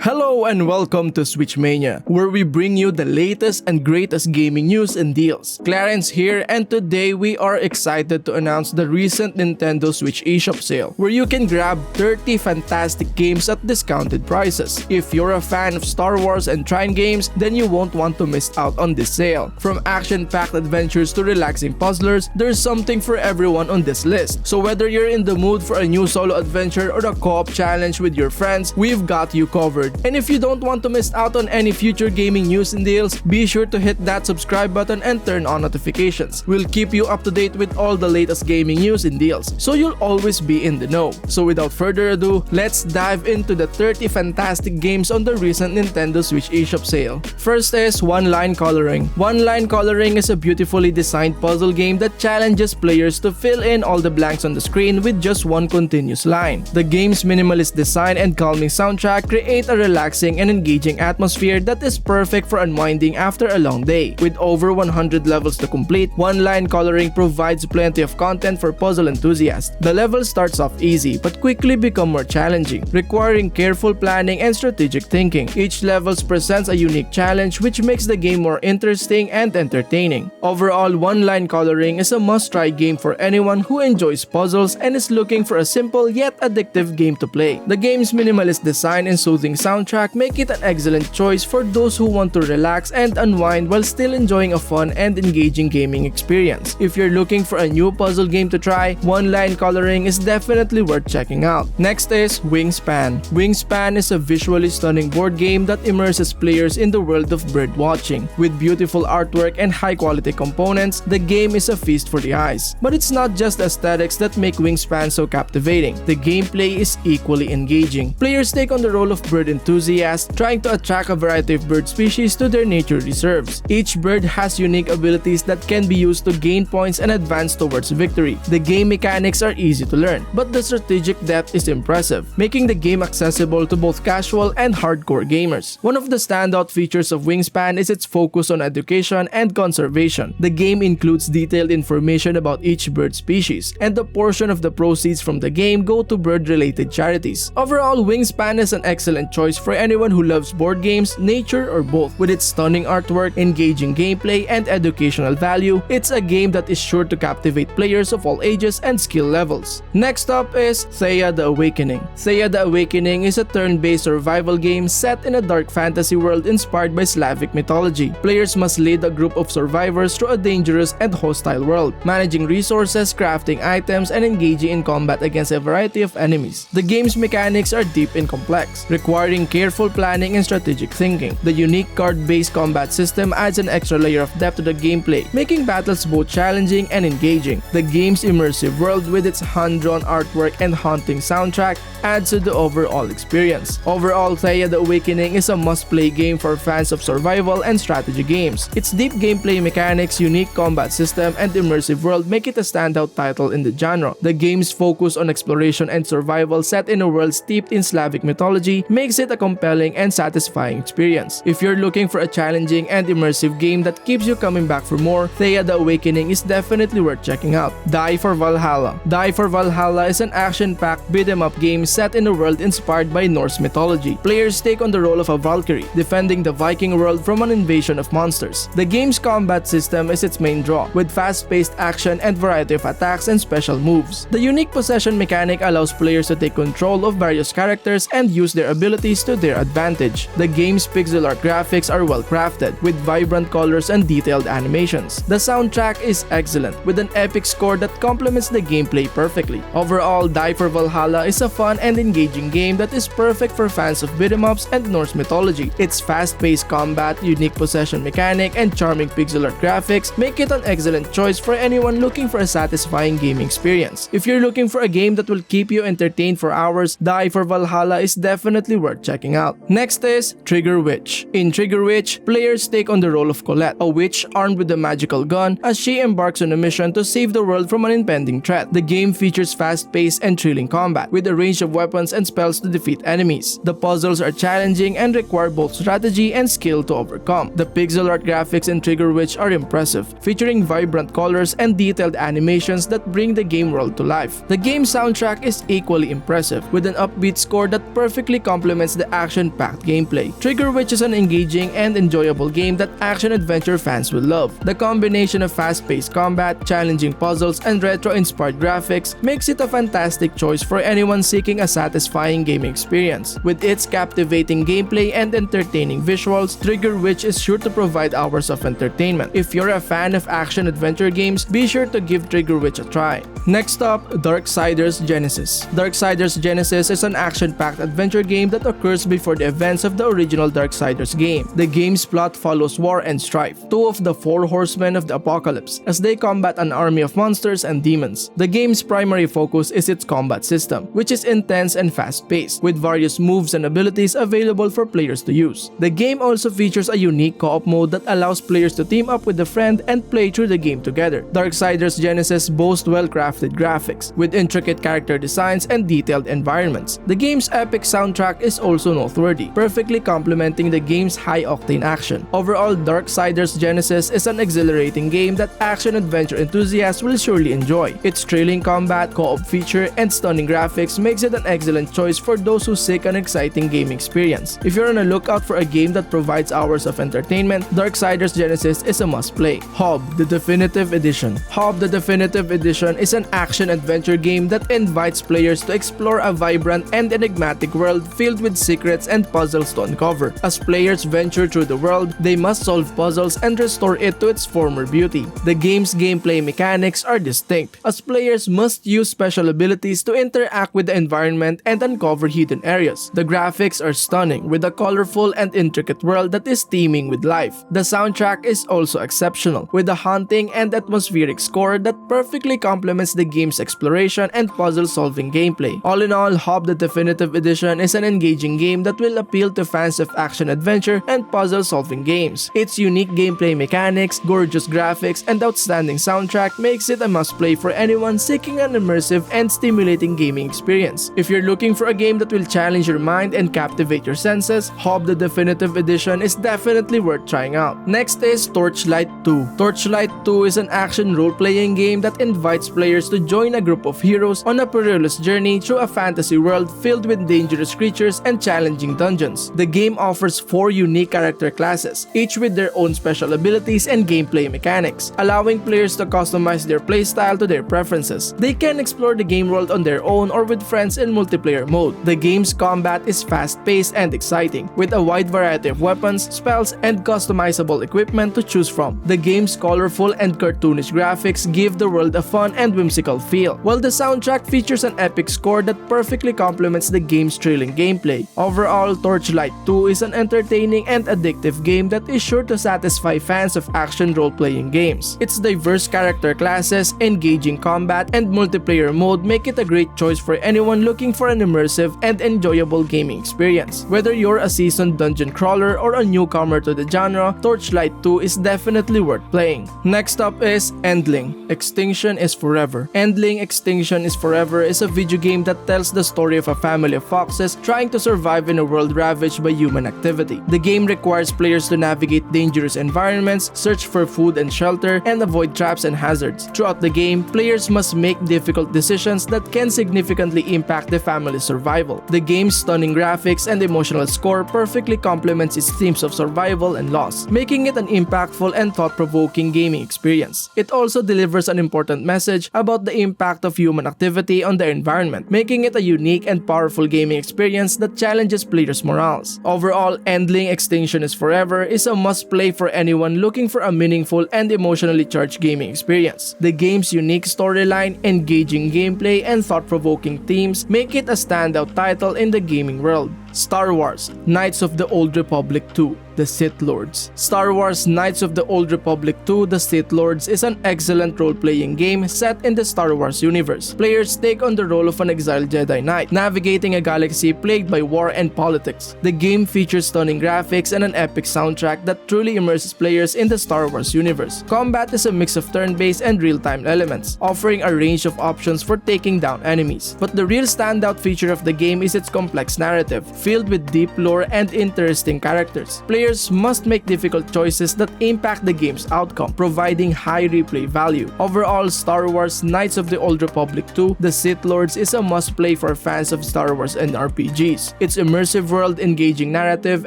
Hello and welcome to Switch Mania, where we bring you the latest and greatest gaming news and deals. Clarence here, and today we are excited to announce the recent Nintendo Switch Eshop sale, where you can grab 30 fantastic games at discounted prices. If you're a fan of Star Wars and Trine games, then you won't want to miss out on this sale. From action-packed adventures to relaxing puzzlers, there's something for everyone on this list. So whether you're in the mood for a new solo adventure or a co-op challenge with your friends, we've got you covered. And if you don't want to miss out on any future gaming news and deals, be sure to hit that subscribe button and turn on notifications. We'll keep you up to date with all the latest gaming news and deals, so you'll always be in the know. So without further ado, let's dive into the 30 fantastic games on the recent Nintendo Switch Eshop sale. First is One Line Coloring. One Line Coloring is a beautifully designed puzzle game that challenges players to fill in all the blanks on the screen with just one continuous line. The game's minimalist design and calming soundtrack create a relaxing and engaging atmosphere that is perfect for unwinding after a long day. With over 100 levels to complete, One Line Coloring provides plenty of content for puzzle enthusiasts. The level starts off easy but quickly become more challenging, requiring careful planning and strategic thinking. Each level presents a unique challenge which makes the game more interesting and entertaining. Overall, One Line Coloring is a must-try game for anyone who enjoys puzzles and is looking for a simple yet addictive game to play. The game's minimalist design and soothing soundtrack make it an excellent choice for those who want to relax and unwind while still enjoying a fun and engaging gaming experience. If you're looking for a new puzzle game to try, One Line Coloring is definitely worth checking out. Next is WINGSPAN. WINGSPAN is a visually stunning board game that immerses players in the world of bird watching. With beautiful artwork and high-quality components, the game is a feast for the eyes. But it's not just aesthetics that make WINGSPAN so captivating. The gameplay is equally engaging. Players take on the role of bird enthusiasts, trying to attract a variety of bird species to their nature reserves. Each bird has unique abilities that can be used to gain points and advance towards victory. The game mechanics are easy to learn, but the strategic depth is impressive, making the game accessible to both casual and hardcore gamers. One of the standout features of WINGSPAN is its focus on education and conservation. The game includes detailed information about each bird species, and a portion of the proceeds from the game go to bird-related charities. Overall, WINGSPAN is an excellent choice for anyone who loves board games, nature, or both. With its stunning artwork, engaging gameplay, and educational value, it's a game that is sure to captivate players of all ages and skill levels. Next up is Thea the Awakening. Thea the Awakening is a turn-based survival game set in a dark fantasy world inspired by Slavic mythology. Players must lead a group of survivors through a dangerous and hostile world, managing resources, crafting items, and engaging in combat against a variety of enemies. The game's mechanics are deep and complex, requiring careful planning and strategic thinking. The unique card-based combat system adds an extra layer of depth to the gameplay, making battles both challenging and engaging. The game's immersive world with its hand-drawn artwork and haunting soundtrack adds to the overall experience. Overall, Thea the Awakening is a must-play game for fans of survival and strategy games. Its deep gameplay mechanics, unique combat system, and immersive world make it a standout title in the genre. The game's focus on exploration and survival set in a world steeped in Slavic mythology makes it a compelling and satisfying experience. If you're looking for a challenging and immersive game that keeps you coming back for more, Thea the Awakening is definitely worth checking out. Die for Valhalla. Die for Valhalla is an action-packed beat-em-up game set in a world inspired by Norse mythology. Players take on the role of a Valkyrie, defending the Viking world from an invasion of monsters. The game's combat system is its main draw, with fast-paced action and variety of attacks and special moves. The unique possession mechanic allows players to take control of various characters and use their abilities to their advantage. The game's pixel art graphics are well crafted, with vibrant colors and detailed animations. The soundtrack is excellent, with an epic score that complements the gameplay perfectly. Overall, Die for Valhalla is a fun and engaging game that is perfect for fans of beat-em-ups and Norse mythology. Its fast-paced combat, unique possession mechanic, and charming pixel art graphics make it an excellent choice for anyone looking for a satisfying gaming experience. If you're looking for a game that will keep you entertained for hours, Die for Valhalla is definitely worth checking out. Next is Trigger Witch. In Trigger Witch, players take on the role of Colette, a witch armed with a magical gun, as she embarks on a mission to save the world from an impending threat. The game features fast-paced and thrilling combat, with a range of weapons and spells to defeat enemies. The puzzles are challenging and require both strategy and skill to overcome. The pixel art graphics in Trigger Witch are impressive, featuring vibrant colors and detailed animations that bring the game world to life. The game's soundtrack is equally impressive, with an upbeat score that perfectly complements complements the action-packed gameplay. Trigger Witch is an engaging and enjoyable game that action-adventure fans will love. The combination of fast-paced combat, challenging puzzles, and retro-inspired graphics makes it a fantastic choice for anyone seeking a satisfying gaming experience. With its captivating gameplay and entertaining visuals, Trigger Witch is sure to provide hours of entertainment. If you're a fan of action-adventure games, be sure to give Trigger Witch a try. Next up, Darksiders Genesis. Darksiders Genesis is an action-packed adventure game that occurs before the events of the original Darksiders game. The game's plot follows war and strife, two of the four horsemen of the apocalypse, as they combat an army of monsters and demons. The game's primary focus is its combat system, which is intense and fast-paced, with various moves and abilities available for players to use. The game also features a unique co-op mode that allows players to team up with a friend and play through the game together. Darksiders Genesis boasts well-crafted graphics, with intricate character designs and detailed environments. The game's epic soundtrack is also noteworthy, perfectly complementing the game's high-octane action. Overall, Darksiders Genesis is an exhilarating game that action-adventure enthusiasts will surely enjoy. Its thrilling combat, co-op feature, and stunning graphics makes it an excellent choice for those who seek an exciting gaming experience. If you're on a lookout for a game that provides hours of entertainment, Darksiders Genesis is a must-play. Hob, the Definitive Edition. Hob, the Definitive Edition is an action-adventure game that invites players to explore a vibrant and enigmatic world filled with secrets and puzzles to uncover. As players venture through the world, they must solve puzzles and restore it to its former beauty. The game's gameplay mechanics are distinct, as players must use special abilities to interact with the environment and uncover hidden areas. The graphics are stunning, with a colorful and intricate world that is teeming with life. The soundtrack is also exceptional, with a haunting and atmospheric score that perfectly complements the game's exploration and puzzle-solving gameplay. All in all, Hob the Definitive Edition is an engaging game that will appeal to fans of action-adventure and puzzle-solving games. Its unique gameplay mechanics, gorgeous graphics, and outstanding soundtrack makes it a must-play for anyone seeking an immersive and stimulating gaming experience. If you're looking for a game that will challenge your mind and captivate your senses, Hob the Definitive Edition is definitely worth trying out. Next is Torchlight II. Torchlight II is an action role-playing game that invites players to join a group of heroes on a perilous journey through a fantasy world filled with dangerous creatures and challenging dungeons. The game offers 4 unique character classes, each with their own special abilities and gameplay mechanics, allowing players to customize their playstyle to their preferences. They can explore the game world on their own or with friends in multiplayer mode. The game's combat is fast-paced and exciting, with a wide variety of weapons, spells, and customizable equipment to choose from. The game's colorful and cartoonish graphics give the world a fun and whimsical feel, while the soundtrack features an epic score that perfectly complements the game's thrilling gameplay. Overall, Torchlight 2 is an entertaining and addictive game that is sure to satisfy fans of action role-playing games. Its diverse character classes, engaging combat, and multiplayer mode make it a great choice for anyone looking for an immersive and enjoyable gaming experience. Whether you're a seasoned dungeon crawler or a newcomer to the genre, Torchlight 2 is definitely worth playing. Next up is Endling. Extinction is Forever. Endling Extinction is Forever is a video game that tells the story of a family of foxes trying to survive in a world ravaged by human activity. The game requires players to navigate dangerous environments, search for food and shelter, and avoid traps and hazards. Throughout the game, players must make difficult decisions that can significantly impact the family's survival. The game's stunning graphics and emotional score perfectly complements its themes of survival and loss, making it an impactful and thought-provoking gaming experience. It also delivers an important message about the impact of human activity on the environment, making it a unique and powerful gaming experience that challenges players' morals. Overall, Endling Extinction is Forever is a must-play for anyone looking for a meaningful and emotionally charged gaming experience. The game's unique storyline, engaging gameplay, and thought-provoking themes make it a standout title in the gaming world. Star Wars: Knights of the Old Republic 2 The Sith Lords. Star Wars Knights of the Old Republic 2 The Sith Lords is an excellent role-playing game set in the Star Wars universe. Players take on the role of an exiled Jedi Knight, navigating a galaxy plagued by war and politics. The game features stunning graphics and an epic soundtrack that truly immerses players in the Star Wars universe. Combat is a mix of turn-based and real-time elements, offering a range of options for taking down enemies. But the real standout feature of the game is its complex narrative, filled with deep lore and interesting characters. Players must make difficult choices that impact the game's outcome, providing high replay value. Overall, Star Wars Knights of the Old Republic 2: The Sith Lords is a must-play for fans of Star Wars and RPGs. Its immersive world, engaging narrative,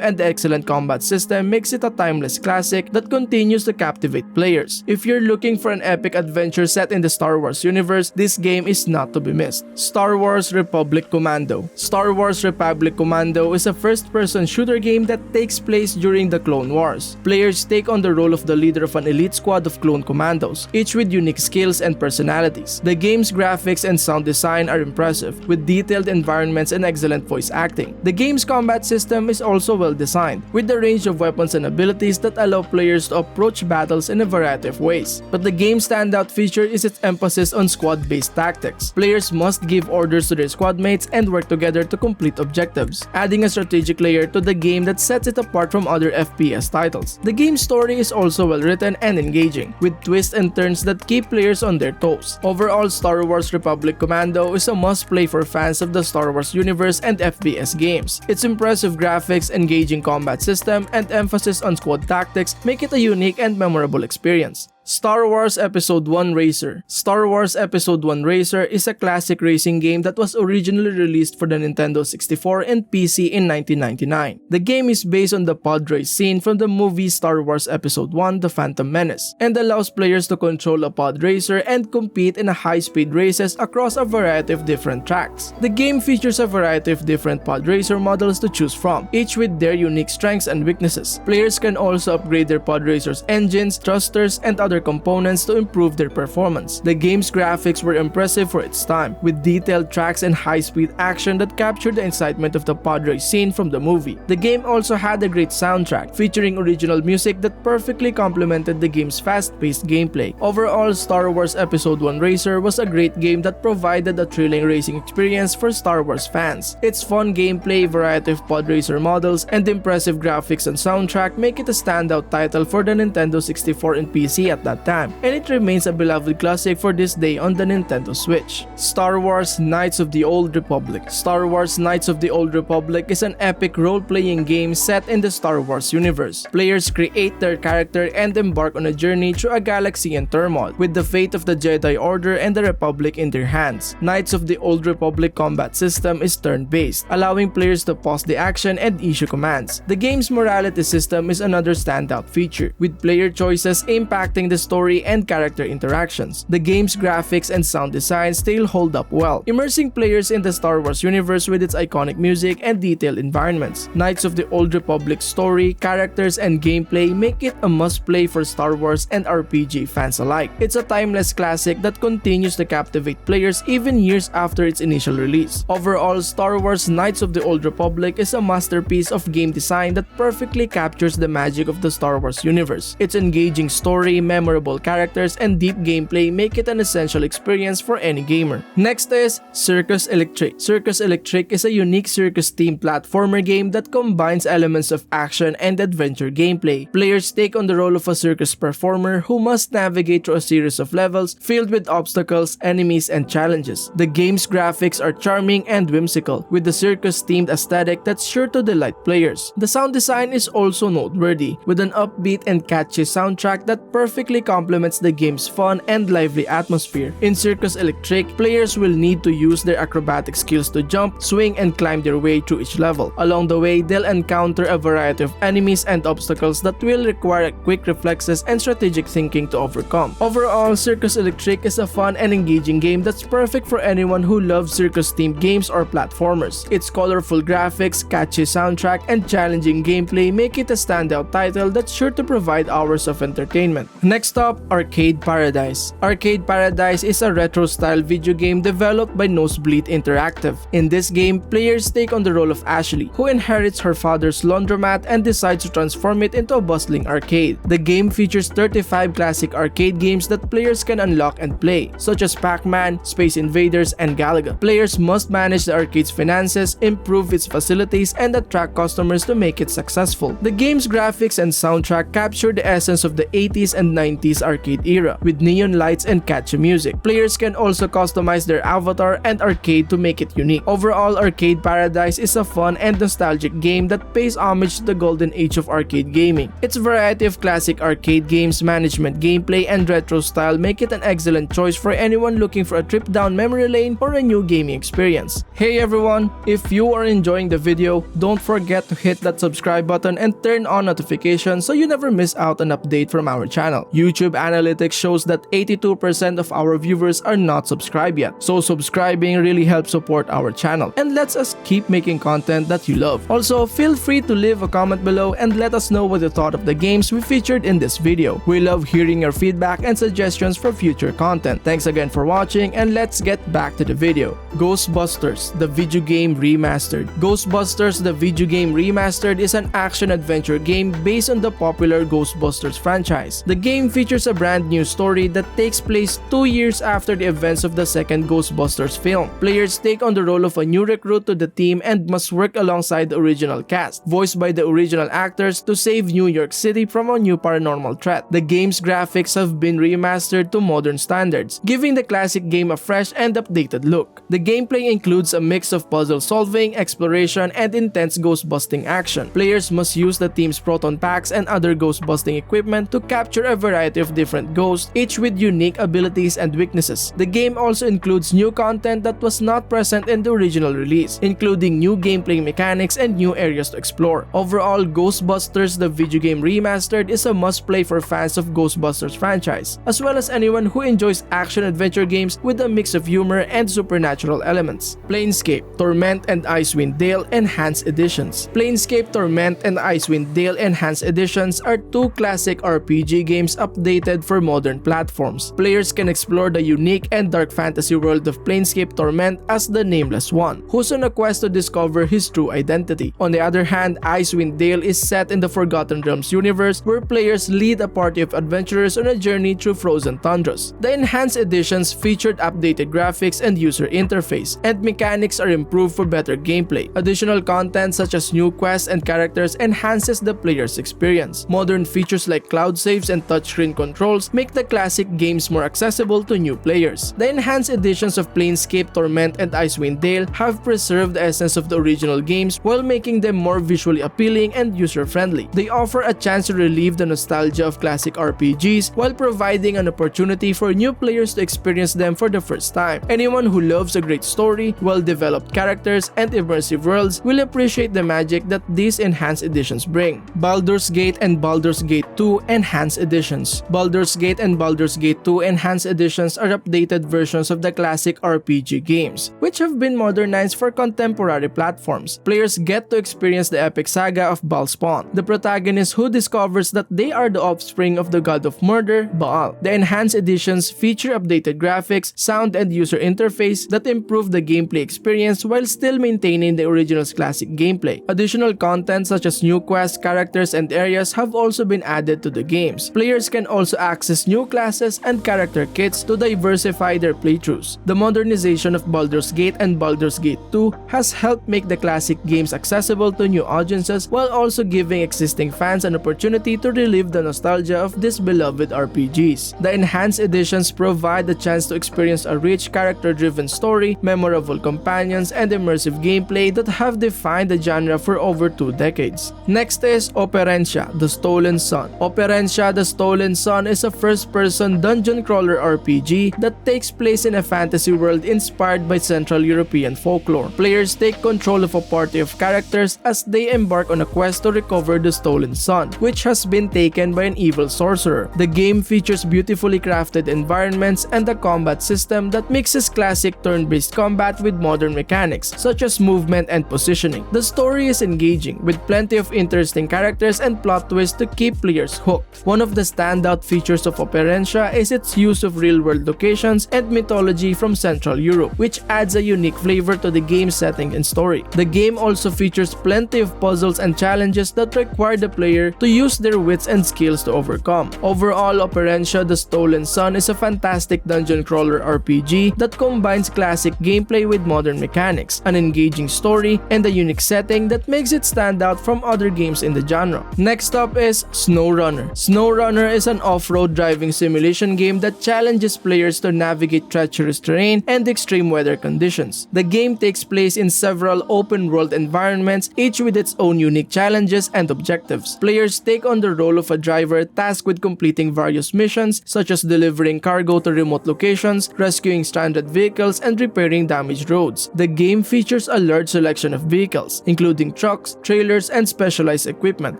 and excellent combat system makes it a timeless classic that continues to captivate players. If you're looking for an epic adventure set in the Star Wars universe, this game is not to be missed. Star Wars Republic Commando. Star Wars Republic Commando is a first-person shooter game that takes place during the Clone Wars. Players take on the role of the leader of an elite squad of clone commandos, each with unique skills and personalities. The game's graphics and sound design are impressive, with detailed environments and excellent voice acting. The game's combat system is also well designed, with a range of weapons and abilities that allow players to approach battles in a variety of ways. But the game's standout feature is its emphasis on squad-based tactics. Players must give orders to their squad mates and work together to complete objectives, adding a strategic layer to the game that sets it apart from other FPS titles. The game's story is also well written and engaging, with twists and turns that keep players on their toes. Overall, Star Wars Republic Commando is a must-play for fans of the Star Wars universe and FPS games. Its impressive graphics, engaging combat system, and emphasis on squad tactics make it a unique and memorable experience. Star Wars Episode 1 Racer. Star Wars Episode 1 Racer is a classic racing game that was originally released for the Nintendo 64 and PC in 1999. The game is based on the pod race scene from the movie Star Wars Episode 1 The Phantom Menace, and allows players to control a pod racer and compete in high-speed races across a variety of different tracks. The game features a variety of different pod racer models to choose from, each with their unique strengths and weaknesses. Players can also upgrade their pod racers' engines, thrusters, and other components to improve their performance. The game's graphics were impressive for its time, with detailed tracks and high-speed action that captured the excitement of the pod race scene from the movie. The game also had a great soundtrack, featuring original music that perfectly complemented the game's fast-paced gameplay. Overall, Star Wars Episode 1 Racer was a great game that provided a thrilling racing experience for Star Wars fans. Its fun gameplay, variety of pod racer models, and impressive graphics and soundtrack make it a standout title for the Nintendo 64 and PC at that time, and it remains a beloved classic for this day on the Nintendo Switch. Star Wars Knights of the Old Republic. Star Wars Knights of the Old Republic is an epic role-playing game set in the Star Wars universe. Players create their character and embark on a journey through a galaxy in turmoil, with the fate of the Jedi Order and the Republic in their hands. Knights of the Old Republic combat system is turn-based, allowing players to pause the action and issue commands. The game's morality system is another standout feature, with player choices impacting the story and character interactions. The game's graphics and sound design still hold up well, immersing players in the Star Wars universe with its iconic music and detailed environments. Knights of the Old Republic's story, characters, and gameplay make it a must-play for Star Wars and RPG fans alike. It's a timeless classic that continues to captivate players even years after its initial release. Overall, Star Wars Knights of the Old Republic is a masterpiece of game design that perfectly captures the magic of the Star Wars universe. Its engaging story, memorable characters, and deep gameplay make it an essential experience for any gamer. Next is Circus Electrique. Circus Electrique is a unique circus-themed platformer game that combines elements of action and adventure gameplay. Players take on the role of a circus performer who must navigate through a series of levels filled with obstacles, enemies, and challenges. The game's graphics are charming and whimsical, with the circus-themed aesthetic that's sure to delight players. The sound design is also noteworthy, with an upbeat and catchy soundtrack that perfectly complements the game's fun and lively atmosphere. In Circus Electrique, players will need to use their acrobatic skills to jump, swing, and climb their way through each level. Along the way, they'll encounter a variety of enemies and obstacles that will require quick reflexes and strategic thinking to overcome. Overall, Circus Electrique is a fun and engaging game that's perfect for anyone who loves circus-themed games or platformers. Its colorful graphics, catchy soundtrack, and challenging gameplay make it a standout title that's sure to provide hours of entertainment. Next up, Arcade Paradise. Arcade Paradise is a retro-style video game developed by Nosebleed Interactive. In this game, players take on the role of Ashley, who inherits her father's laundromat and decides to transform it into a bustling arcade. The game features 35 classic arcade games that players can unlock and play, such as Pac-Man, Space Invaders, and Galaga. Players must manage the arcade's finances, improve its facilities, and attract customers to make it successful. The game's graphics and soundtrack capture the essence of the 80s and 90s arcade era with neon lights and catchy music. Players can also customize their avatar and arcade to make it unique. Overall, Arcade Paradise is a fun and nostalgic game that pays homage to the golden age of arcade gaming. Its variety of classic arcade games, management gameplay, and retro style make it an excellent choice for anyone looking for a trip down memory lane or a new gaming experience. Hey everyone, if you are enjoying the video, don't forget to hit that subscribe button and turn on notifications so you never miss out an update from our channel. YouTube analytics shows that 82% of our viewers are not subscribed yet, so subscribing really helps support our channel and lets us keep making content that you love. Also, feel free to leave a comment below and let us know what you thought of the games we featured in this video. We love hearing your feedback and suggestions for future content. Thanks again for watching, and let's get back to the video. Ghostbusters, the video game remastered. Ghostbusters, the video game remastered is an action-adventure game based on the popular Ghostbusters franchise. The game features a brand new story that takes place 2 years after the events of the second Ghostbusters film. Players take on the role of a new recruit to the team and must work alongside the original cast, voiced by the original actors, to save New York City from a new paranormal threat. The game's graphics have been remastered to modern standards, giving the classic game a fresh and updated look. The gameplay includes a mix of puzzle solving, exploration, and intense ghost-busting action. Players must use the team's proton packs and other ghost-busting equipment to capture a variety of different ghosts, each with unique abilities and weaknesses. The game also includes new content that was not present in the original release, including new gameplay mechanics and new areas to explore. Overall, Ghostbusters, the video game remastered, is a must-play for fans of Ghostbusters franchise, as well as anyone who enjoys action-adventure games with a mix of humor and supernatural elements. Planescape, Torment, and Icewind Dale Enhanced Editions. Planescape, Torment, and Icewind Dale Enhanced Editions are two classic RPG games updated for modern platforms. Players can explore the unique and dark fantasy world of Planescape Torment as the Nameless One, who's on a quest to discover his true identity. On the other hand, Icewind Dale is set in the Forgotten Realms universe, where players lead a party of adventurers on a journey through frozen tundras. The enhanced editions featured updated graphics and user interface, and mechanics are improved for better gameplay. Additional content such as new quests and characters enhances the player's experience. Modern features like cloud saves and touchscreen controls make the classic games more accessible to new players. The enhanced editions of Planescape, Torment, and Icewind Dale have preserved the essence of the original games while making them more visually appealing and user-friendly. They offer a chance to relieve the nostalgia of classic RPGs while providing an opportunity for new players to experience them for the first time. Anyone who loves a great story, well-developed characters, and immersive worlds will appreciate the magic that these enhanced editions bring. Baldur's Gate and Baldur's Gate 2 Enhanced Editions. Baldur's Gate and Baldur's Gate 2 Enhanced Editions are updated versions of the classic RPG games, which have been modernized for contemporary platforms. Players get to experience the epic saga of Balspawn, the protagonist who discovers that they are the offspring of the god of murder, Baal. The enhanced editions feature updated graphics, sound, and user interface that improve the gameplay experience while still maintaining the original's classic gameplay. Additional content such as new quests, characters, and areas have also been added to the games. Players can also access new classes and character kits to diversify their playthroughs. The modernization of Baldur's Gate and Baldur's Gate 2 has helped make the classic games accessible to new audiences while also giving existing fans an opportunity to relive the nostalgia of these beloved RPGs. The enhanced editions provide the chance to experience a rich character-driven story, memorable companions, and immersive gameplay that have defined the genre for over 2 decades. Next is Operencia, The Stolen Sun. Operencia, The Stolen Sun is a first-person dungeon crawler RPG that takes place in a fantasy world inspired by Central European folklore. Players take control of a party of characters as they embark on a quest to recover the Stolen Sun, which has been taken by an evil sorcerer. The game features beautifully crafted environments and a combat system that mixes classic turn-based combat with modern mechanics such as movement and positioning. The story is engaging, with plenty of interesting characters and plot twists to keep players hooked. One of the standout features of Operencia is its use of real-world locations and mythology from Central Europe, which adds a unique flavor to the game's setting and story. The game also features plenty of puzzles and challenges that require the player to use their wits and skills to overcome. Overall, Operencia, The Stolen Sun is a fantastic dungeon crawler RPG that combines classic gameplay with modern mechanics, an engaging story, and a unique setting that makes it stand out from other games in the genre. Next up is SnowRunner. SnowRunner is an off-road driving simulation game that challenges players to navigate treacherous terrain and extreme weather conditions. The game takes place in several open-world environments, each with its own unique challenges and objectives. Players take on the role of a driver tasked with completing various missions such as delivering cargo to remote locations, rescuing stranded vehicles, and repairing damaged roads. The game features a large selection of vehicles, including trucks, trailers, and specialized equipment,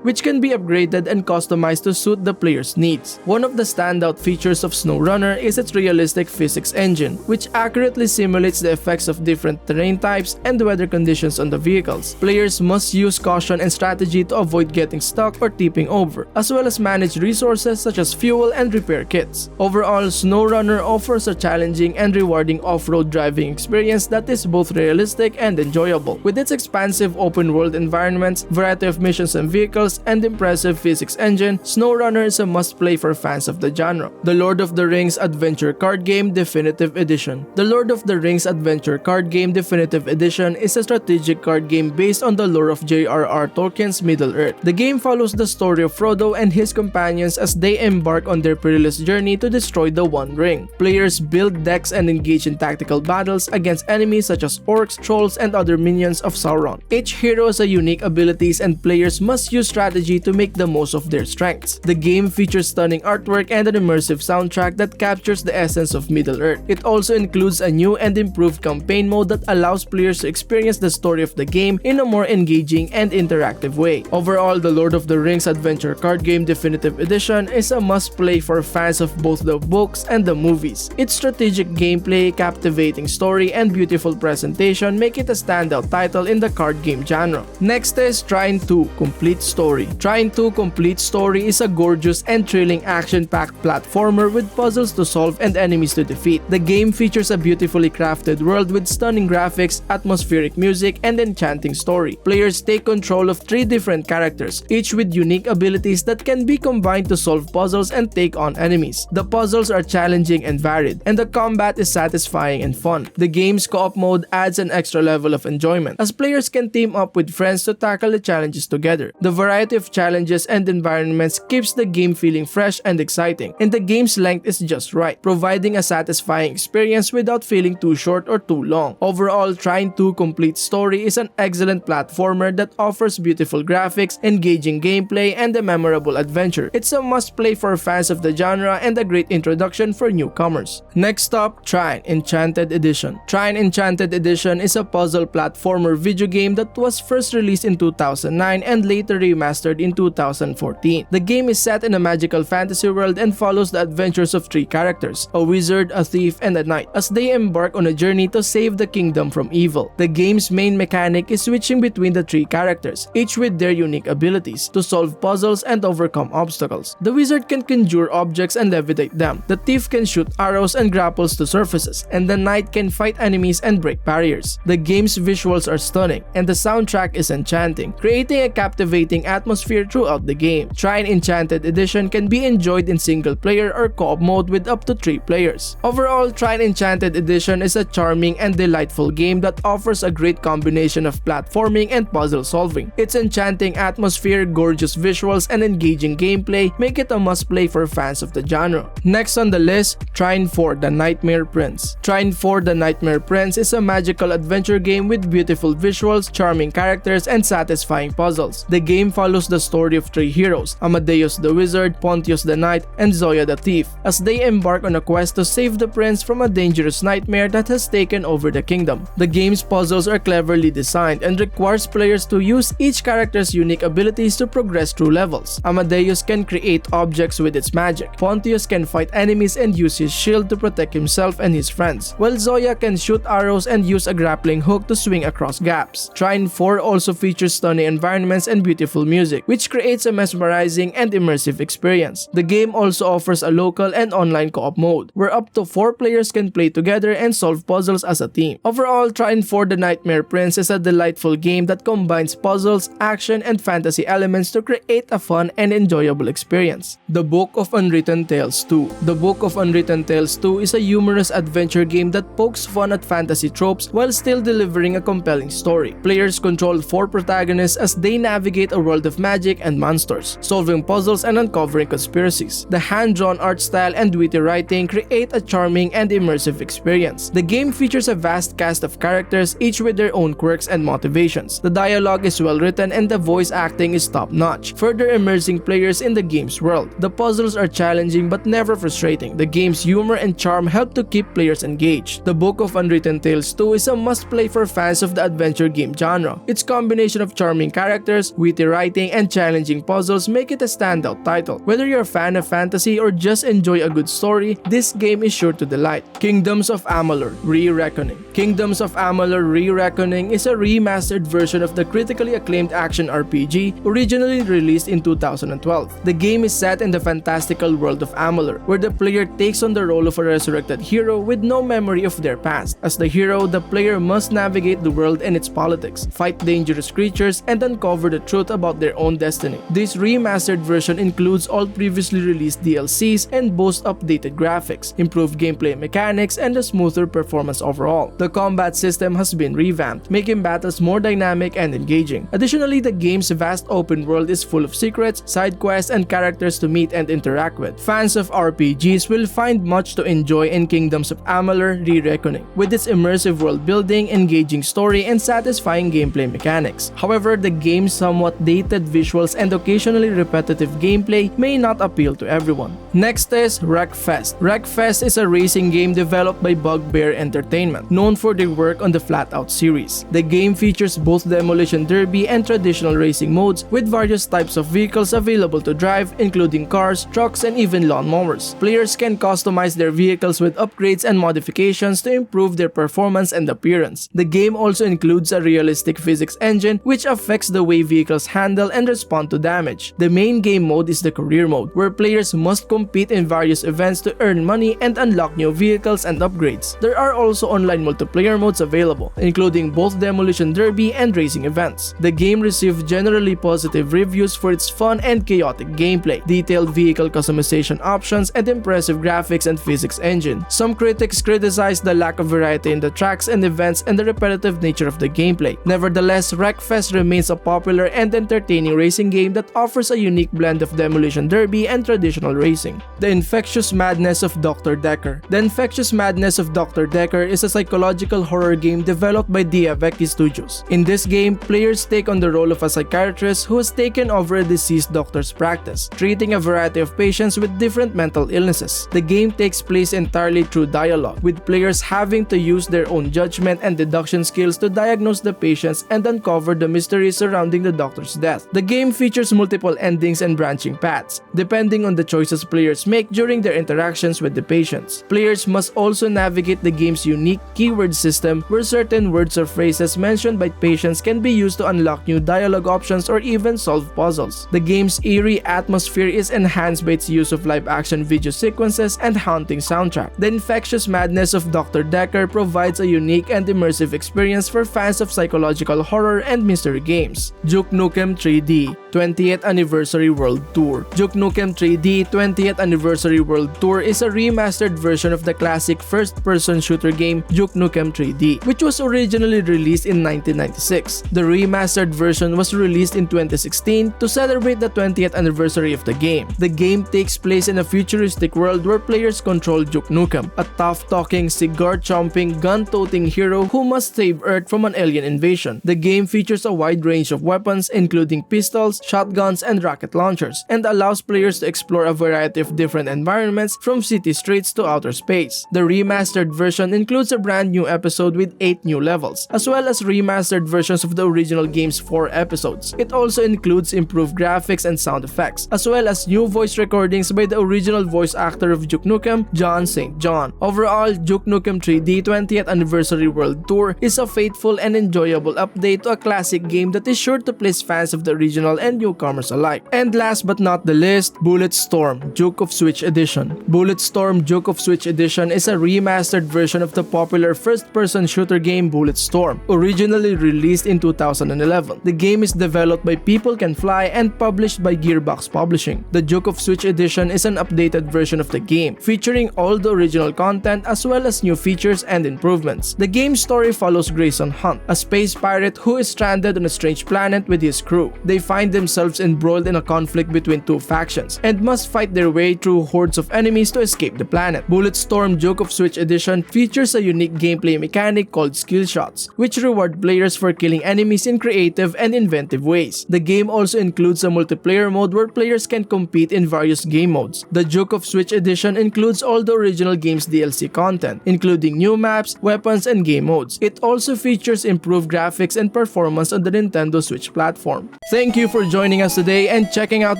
which can be upgraded and customized to suit the player's needs. One of the standout features of SnowRunner is its realistic physics engine, which accurately simulates the effects of different terrain types and weather conditions on the vehicles. Players must use caution and strategy to avoid getting stuck or tipping over, as well as manage resources such as fuel and repair kits. Overall, SnowRunner offers a challenging and rewarding off-road driving experience that is both realistic and enjoyable. With its expansive open-world environments, variety of missions and vehicles, and impressive physics engine, SnowRunner is a must-play for fans of the genre. The Lord of the Rings Adventure Card Game Definitive Edition. The Lord of the Rings Adventure Card Game Definitive Edition is a strategic card game based on the lore of J.R.R. Tolkien's Middle-earth. The game follows the story of Frodo and his companions as they embark on their perilous journey to destroy the One Ring. Players build decks and engage in tactical battles against enemies such as orcs, trolls, and other minions of Sauron. Each hero has a unique abilities and players must use strategy to make the most of their strengths. The game features stunning artwork and an immersive soundtrack that captures the essence of Middle-earth. It also includes a new and improved campaign mode that allows players to experience the story of the game in a more engaging and interactive way. Overall, the Lord of the Rings Adventure Card Game Definitive Edition is a must-play for fans of both the books and the movies. Its strategic gameplay, captivating story, and beautiful presentation make it a standout title in the card game genre. Next is Trine 2 Complete Story. Trine 2 Complete Story is a gorgeous and thrilling action-packed platformer with puzzles to solve and enemies to defeat. The game features a beautifully crafted world with stunning graphics, atmospheric music, and enchanting story. Players take control of 3 different characters, each with unique abilities that can be combined to solve puzzles and take on enemies. The puzzles are challenging and varied, and the combat is satisfying and fun. The game's co-op mode adds an extra level of enjoyment, as players can team up with friends to tackle the challenges together. The variety of challenges and environments keeps the game feeling fresh and exciting, and the game's length is just right, providing a satisfying experience without feeling too short or too long. Overall, Trine 2 Complete Story is an excellent platformer that offers beautiful graphics, engaging gameplay, and a memorable adventure. It's a must-play for fans of the genre and a great introduction for newcomers. Next up, Trine Enchanted Edition. Trine Enchanted Edition is a puzzle platformer video game that was first released in 2009 and later remastered in 2014. The game is set in a magical fantasy world and follows the adventures of 3 characters, a wizard, a thief, and a knight, as they embark on a journey to save the kingdom from evil. The game's main mechanic is switching between the 3 characters, each with their unique abilities, to solve puzzles and overcome obstacles. The wizard can conjure objects and levitate them, the thief can shoot arrows and grapples to surfaces, and the knight can fight enemies and break barriers. The game's visuals are stunning, and the soundtrack is enchanting, creating a captivating atmosphere throughout the game. Trine Enchanted Edition can be enjoyed in single-player or co-op mode with up to 3 players. Overall, Trine Enchanted Edition is a charming and delightful game that offers a great combination of platforming and puzzle solving. Its enchanting atmosphere, gorgeous visuals, and engaging gameplay make it a must-play for fans of the genre. Next on the list, Trine 4 The Nightmare Prince. Trine 4 The Nightmare Prince is a magical adventure game with beautiful visuals, charming characters, and satisfying puzzles. The game follows the story of 3 heroes, Amadeus the Wizard, Pontius the Knight, and Zoya the Thief, as they embark on a quest to save the prince from a dangerous nightmare that has taken over the kingdom. The game's puzzles are cleverly designed and requires players to use each character's unique abilities to progress through levels. Amadeus can create objects with its magic, Pontius can fight enemies and use his shield to protect himself and his friends, while Zoya can shoot arrows and use a grappling hook to swing across gaps. Trine 4 also features stunning environments and beautiful music, which creates a mesmerizing and immersive experience. The game also offers a local and online co-op mode, where up to 4 players can play together and solve puzzles as a team. Overall, Trine 4 The Nightmare Prince is a delightful game that combines puzzles, action, and fantasy elements to create a fun and enjoyable experience. The Book of Unwritten Tales 2. The Book of Unwritten Tales 2 is a humorous adventure game that pokes fun at fantasy tropes while still delivering a compelling story. Players control 4 protagonists as they navigate a world of magic and monsters, solving puzzles and uncovering uncovering conspiracies. The hand-drawn art style and witty writing create a charming and immersive experience. The game features a vast cast of characters, each with their own quirks and motivations. The dialogue is well written and the voice acting is top-notch, further immersing players in the game's world. The puzzles are challenging but never frustrating. The game's humor and charm help to keep players engaged. The Book of Unwritten Tales 2 is a must-play for fans of the adventure game genre. Its combination of charming characters, witty writing, and challenging puzzles make it a standout title. Whether you're a fan of fantasy or just enjoy a good story, this game is sure to delight. Kingdoms of Amalur Re-Reckoning. Kingdoms of Amalur Re-Reckoning is a remastered version of the critically acclaimed action RPG originally released in 2012. The game is set in the fantastical world of Amalur, where the player takes on the role of a resurrected hero with no memory of their past. As the hero, the player must navigate the world and its politics, fight dangerous creatures, and uncover the truth about their own destiny. This remastered version includes all previously released DLCs and boasts updated graphics, improved gameplay mechanics, and a smoother performance overall. The combat system has been revamped, making battles more dynamic and engaging. Additionally, the game's vast open world is full of secrets, side quests, and characters to meet and interact with. Fans of RPGs will find much to enjoy in Kingdoms of Amalur Re-Reckoning, with its immersive world building, engaging story, and satisfying gameplay mechanics. However, the game's somewhat dated visuals and occasionally repetitive gameplay may not appeal to everyone. Next is Wreckfest. Wreckfest is a racing game developed by Bugbear Entertainment, known for their work on the Flatout series. The game features both Demolition Derby and traditional racing modes, with various types of vehicles available to drive, including cars, trucks, and even lawnmowers. Players can customize their vehicles with upgrades and modifications to improve their performance and appearance. The game also includes a realistic physics engine which affects the way vehicles handle and respond to damage. The main game mode is the career mode, where players must compete in various events to earn money and unlock new vehicles and upgrades. There are also online multiplayer modes available, including both Demolition Derby and racing events. The game received generally positive reviews for its fun and chaotic gameplay, detailed vehicle customization options, and impressive graphics and physics engine. Some critics criticized the lack of variety in the tracks and events and the repetitive nature of the gameplay. Nevertheless, Wreckfest remains a popular and entertaining racing game that offers a unique blend of Demolition Derby and traditional racing. The Infectious Madness of Dr. Dekker. The Infectious Madness of Dr. Dekker is a psychological horror game developed by Thea Studios. In this game, players take on the role of a psychiatrist who has taken over a deceased doctor's practice, treating a variety of patients with different mental illnesses. The game takes place entirely through dialogue, with players having to use their own judgment and deduction skills to diagnose the patients and uncover the mysteries surrounding the doctor's death. The game features multiple endings and branching paths, depending on the choices players make during their interactions with the patients. Players must also navigate the game's unique keyword system, where certain words or phrases mentioned by patients can be used to unlock new dialogue options or even solve puzzles. The game's eerie atmosphere is enhanced by its use of live-action video sequences and haunting soundtrack. The Infectious Madness of Dr. Dekker provides a unique and immersive experience for fans of psychological horror and mystery games. Duke Nukem 3D 20th Anniversary World Tour. Duke Nukem 3D 20th Anniversary World Tour is a remastered version of the classic first-person shooter game Duke Nukem 3D, which was originally released in 1996. The remastered version was released in 2016 to celebrate the 20th anniversary of the game. The game takes place in a futuristic world where players control Duke Nukem, a tough-talking, cigar-chomping, gun-toting hero who must save Earth from an alien invasion. The game features a wide range of weapons, including pistols, shotguns, and rocket launchers, and allows players to explore a variety of different environments from city streets to outer space. The remastered version includes a brand new episode with 8 new levels, as well as remastered versions of the original game's 4 episodes. It also includes improved graphics and sound effects, as well as new voice recordings by the original voice actor of Duke Nukem, John St. John. Overall, Duke Nukem 3D 20th Anniversary World Tour is a faithful and enjoyable update to a classic game that is sure to please fans of the original and newcomers alike. And last but not the least, Bulletstorm Duke of Switch Edition. Bulletstorm Duke of Switch Edition is a remastered version of the popular first-person shooter game Bulletstorm, originally released in 2011. The game is developed by People Can Fly and published by Gearbox Publishing. The Duke of Switch Edition is an updated version of the game, featuring all the original content as well as new features and improvements. The game's story follows Grayson Hunt, a space pirate who is stranded on a strange planet with his crew. They find themselves embroiled in a conflict between two factions, and must fight their way through hordes of enemies to escape the planet. Bulletstorm Duke of Switch Edition features a unique gameplay mechanic called skill shots, which reward players for killing enemies in creative and inventive ways. The game also includes a multiplayer mode where players can compete in various game modes. The Duke of Switch Edition includes all the original game's DLC content, including new maps, weapons, and game modes. It also features improved graphics and performance on the Nintendo Switch platform. Thank you for joining us today and checking out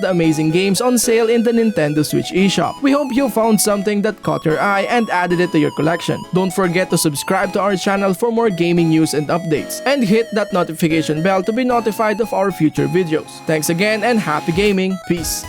the amazing games on sale in the Nintendo Switch Eshop. We hope you found something that caught your eye and added it to your collection. Don't forget to subscribe to our channel for more gaming news and updates, and hit that notification bell to be notified of our future videos. Thanks again and happy gaming. Peace.